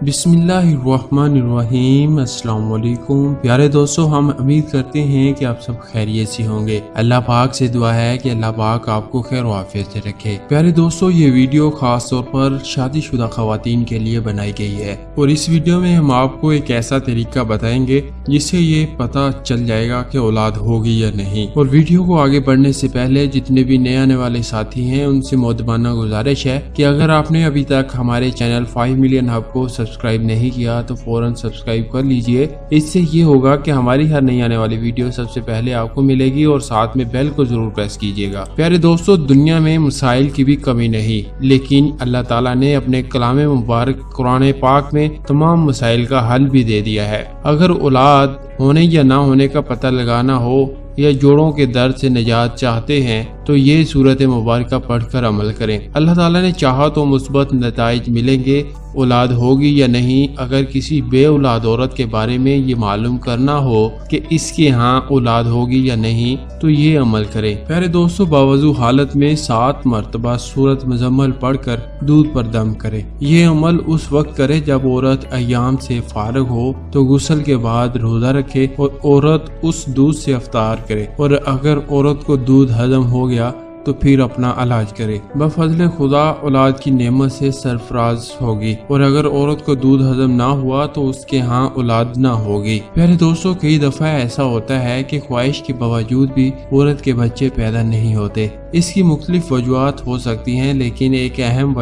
बिस्मिल्लाहिर्रहमानिर्रहीम। अस्सलाम वालेकुम प्यारे दोस्तों, हम उम्मीद करते हैं कि आप सब खैरियत से होंगे। अल्लाह पाक से दुआ है कि अल्लाह पाक आपको खैर और आफियत से रखे। प्यारे दोस्तों, ये वीडियो खास तौर पर शादीशुदा खवातीन के लिए बनाई गई है और इस वीडियो में हम आपको एक ऐसा तरीका बताएंगे जिससे ये पता चल जाएगा कि औलाद होगी या नहीं। और वीडियो को आगे बढ़ने से पहले जितने भी नए आने वाले साथी हैं उनसे मुअद्दबाना गुजारिश है कि अगर आपने अभी तक हमारे चैनल 5 मिलियन हब को सब्सक्राइब नहीं किया तो फौरन सब्सक्राइब कर लीजिए। इससे ये होगा कि हमारी हर नई आने वाली वीडियो सबसे पहले आपको मिलेगी और साथ में बेल को जरूर प्रेस कीजिएगा। प्यारे दोस्तों, दुनिया में मसाइल की भी कमी नहीं, लेकिन अल्लाह ताला ने अपने कलाम मुबारक कुरान पाक में तमाम मसाइल का हल भी दे दिया है। अगर औलाद होने या ना होने का पता लगाना हो या जोड़ों के दर्द से निजात चाहते हैं तो ये सूरत मुबारक पढ़कर अमल करें। अल्लाह ताला ने चाहा तो मुस्बत नताइज मिलेंगे। औलाद होगी या नहीं, अगर किसी बे औलाद औरत के बारे में ये मालूम करना हो कि इसके यहाँ औलाद होगी या नहीं तो ये अमल करें। प्यारे दोस्तों, बावजू हालत में 7 मरतबा सूरत मुजम्मल पढ़कर दूध पर दम करें। ये अमल उस वक्त करे जब औरत अय्याम से फारग हो तो गुस्ल के बाद रोजा रखे और औरत उस दूध से इफ्तार करे। और अगर औरत को दूध हजम हो गया तो फिर अपना इलाज करे। बफजल खुदा औलाद की नेमत से सरफराज होगी और अगर औरत को दूध हजम ना हुआ तो उसके यहाँ औलाद ना होगी। प्यारे दोस्तों, कई दफा ऐसा होता है कि ख्वाहिश के बावजूद भी औरत के बच्चे पैदा नहीं होते। इसकी मुख्तलिफ वजूहात हो सकती हैं, लेकिन एक अहम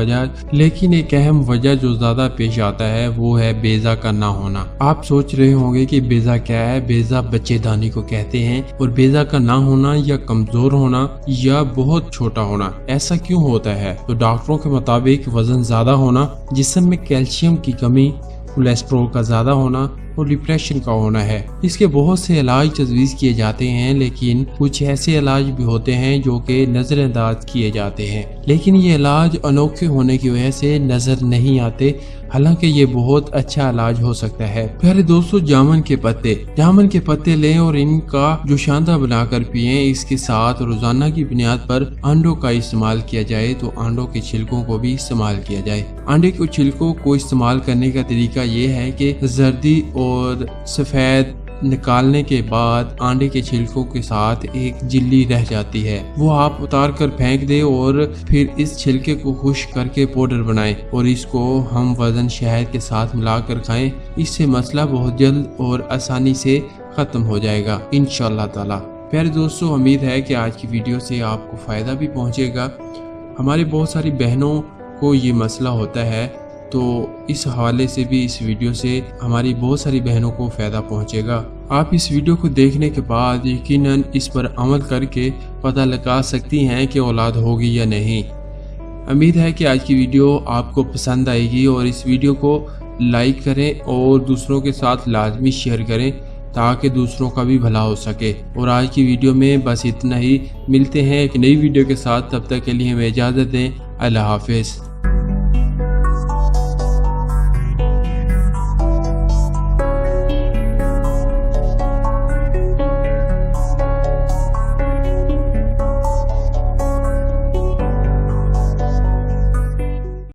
वजह जो ज्यादा पेश आता है वो है बेजा का ना होना। आप सोच रहे होंगे कि बेजा क्या है। बेजा बच्चेदानी को कहते हैं और बेजा का ना होना या कमजोर होना या बहुत छोटा होना, ऐसा क्यों होता है? तो डॉक्टरों के मुताबिक वजन ज्यादा होना, जिस्म में कैल्शियम की कमी, कोलेस्ट्रॉल का ज्यादा होना और डिप्रेशन का होना है। इसके बहुत से इलाज तजवीज़ किए जाते हैं, लेकिन कुछ ऐसे इलाज भी होते हैं जो कि नजरअंदाज किए जाते हैं, लेकिन ये इलाज अनोखे होने की वजह से नजर नहीं आते, हालांकि ये बहुत अच्छा इलाज हो सकता है। प्यारे दोस्तों, जामुन के पत्ते लें और इनका जोशांदा बनाकर पिएं। इसके साथ रोजाना की बुनियाद पर अंडों का इस्तेमाल किया जाए तो अंडों के छिलकों को भी इस्तेमाल किया जाए। अंडे के छिलकों को इस्तेमाल करने का तरीका ये है कि जर्दी और सफेद निकालने के बाद अंडे के छिलकों के साथ एक झिल्ली रह जाती है, वो आप उतार कर फेंक दे और फिर इस छिलके को खुश्क करके पाउडर बनाएं और इसको हम वजन शहद के साथ मिलाकर खाएं। इससे मसला बहुत जल्द और आसानी से खत्म हो जाएगा इंशाअल्लाह ताला। प्यारे दोस्तों, उम्मीद है कि आज की वीडियो से आपको फायदा भी पहुंचेगा। हमारी बहुत सारी बहनों को ये मसला होता है, तो इस हवाले से भी इस वीडियो से हमारी बहुत सारी बहनों को फ़ायदा पहुंचेगा। आप इस वीडियो को देखने के बाद यकीनन इस पर अमल करके पता लगा सकती हैं कि औलाद होगी या नहीं। उम्मीद है कि आज की वीडियो आपको पसंद आएगी और इस वीडियो को लाइक करें और दूसरों के साथ लाजमी शेयर करें ताकि दूसरों का भी भला हो सके। और आज की वीडियो में बस इतना ही। मिलते हैं एक नई वीडियो के साथ, तब तक के लिए हमें इजाज़त दें। अल्लाह हाफिज़।